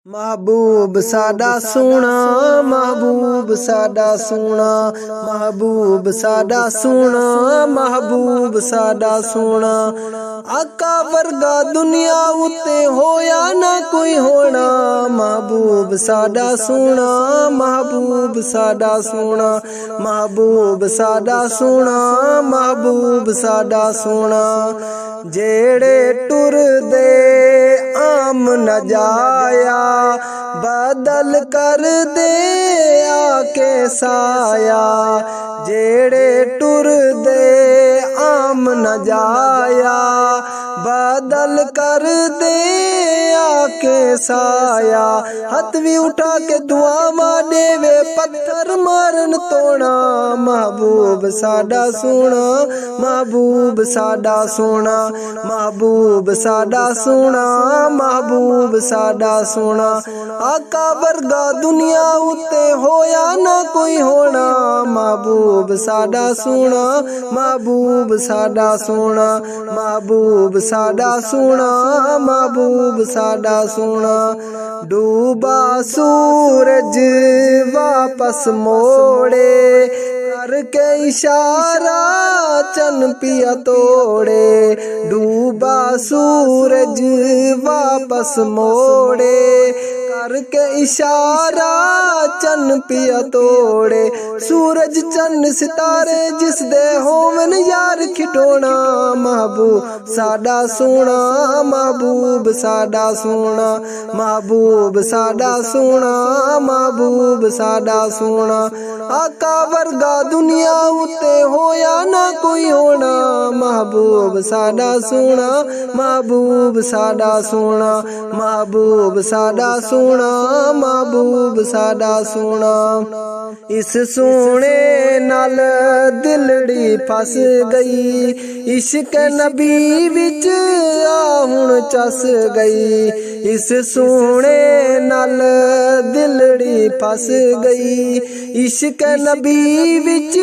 महबूब साडा सोना, महबूब साडा सोना, महबूब साडा सोना, महबूब साडा सोना। आका वर्गा दुनिया उत्ते होया ना कोई होना। महबूब साडा सोना, महबूब साडा सोना, महबूब साडा सोना, महबूब साडा सोना। जेड़े टुर दे आम न जाया, बदल कर दे आके साया। जेड़े टुर दे आम न जाया, बदल कर दे आके साया। हथ भी उठा के दुआ देवे, पत्थर मारन तोड़ा। महबूब साडा सोना, महबूब साडा सोना, महबूब साडा सोना, महबूब साडा सोना। आका वर्गा दुनिया उत्ते होया ना कोई होना। महबूब साडा सोना, महबूब साडा सोना, महबूब साडा सोना, महबूब साडा सोना। डूबा सूरज वापस मोड़े, करके इशारा चन पिया तोड़े। डूबा सूरज वापस मोड़े, करके इशारा चन पिया तोड़े। सूरज चन सितारे जिस दे होवन यार खिडोना। महबूब साडा सोना, महबूब साडा सोना, महबूब साडा सोना, महबूब साडा सोना। आका वर्गा दुनिया उत्ते होया ना कोई होना। महबूब साडा सोना, महबूब साडा सोना, महबूब साडा सोना, महबूब साडा सोना। इस सोने नाल दिलड़ी फस गई, इश्क नबी विच आ हुण चस गई। इस सोने नाल दिलड़ी फस गई, इश्क नबी विच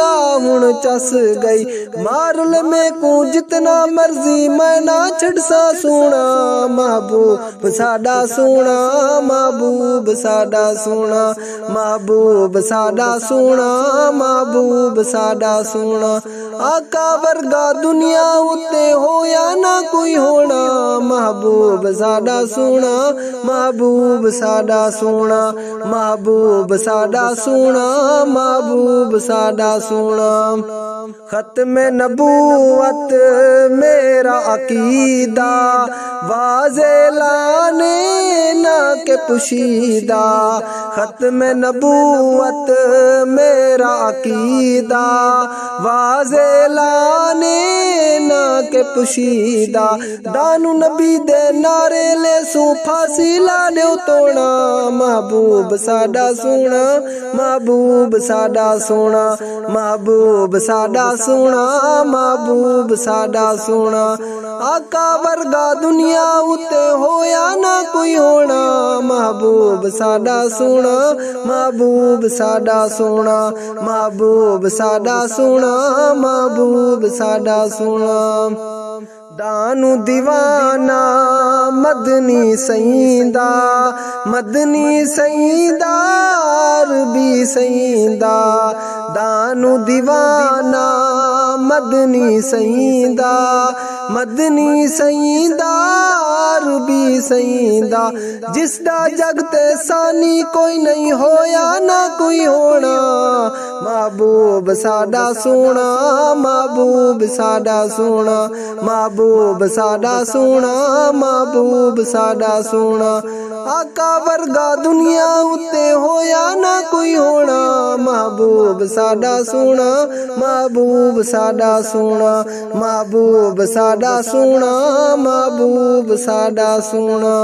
आ हुण चस गई। मारल में को जितना मर्जी मैं ना छड़सा सोना। महबूब साडा सोना, महबूब साडा सोना, महबूब साडा सोना, महबूब साडा सोना। आका वर्गा दुनिया उत्ते होया ना कोई होना। महबूब साडा सोना, महबूब साडा सोना, महबूब साडा सोना, महबूब साडा सोना। खत्म नबूवत मेरा अकीदा, वाज़े लाने ना के पुशीदा। खत्म नबूवत मेरा अकीदा, वाज़े लाने ना के पुशीदा। दानू नबी दे नारे ले सू फांसी ला दे तोड़ा। महबूब साडा सोना, महबूब साडा सोना, महबूब साडा सोना, महबूब साडा सोना। आका वर्गा दुनिया उत्ते होया ना कोई होना। महबूब साडा सोना, महबूब साडा सोना, महबूब साडा सोना, महबूब साडा सोना। दानू दीवाना मदनी सईदा, मदनी सईदा अरबी सईदा। दानू दीवाना मदनी सईदा, मदनी सईदा अरबी सईदा। जिसदा जगते सानी कोई नहीं होया ना कोई होना। महबूब साडा सोना, महबूब साडा सोना, महबूब साडा सोना, महबूब साडा सोना। आका वर्गा दुनिया उत्ते होया ना कोई होना। महबूब साडा सोना, महबूब साडा सोना, महबूब साडा सोना, महबूब साडा सोना।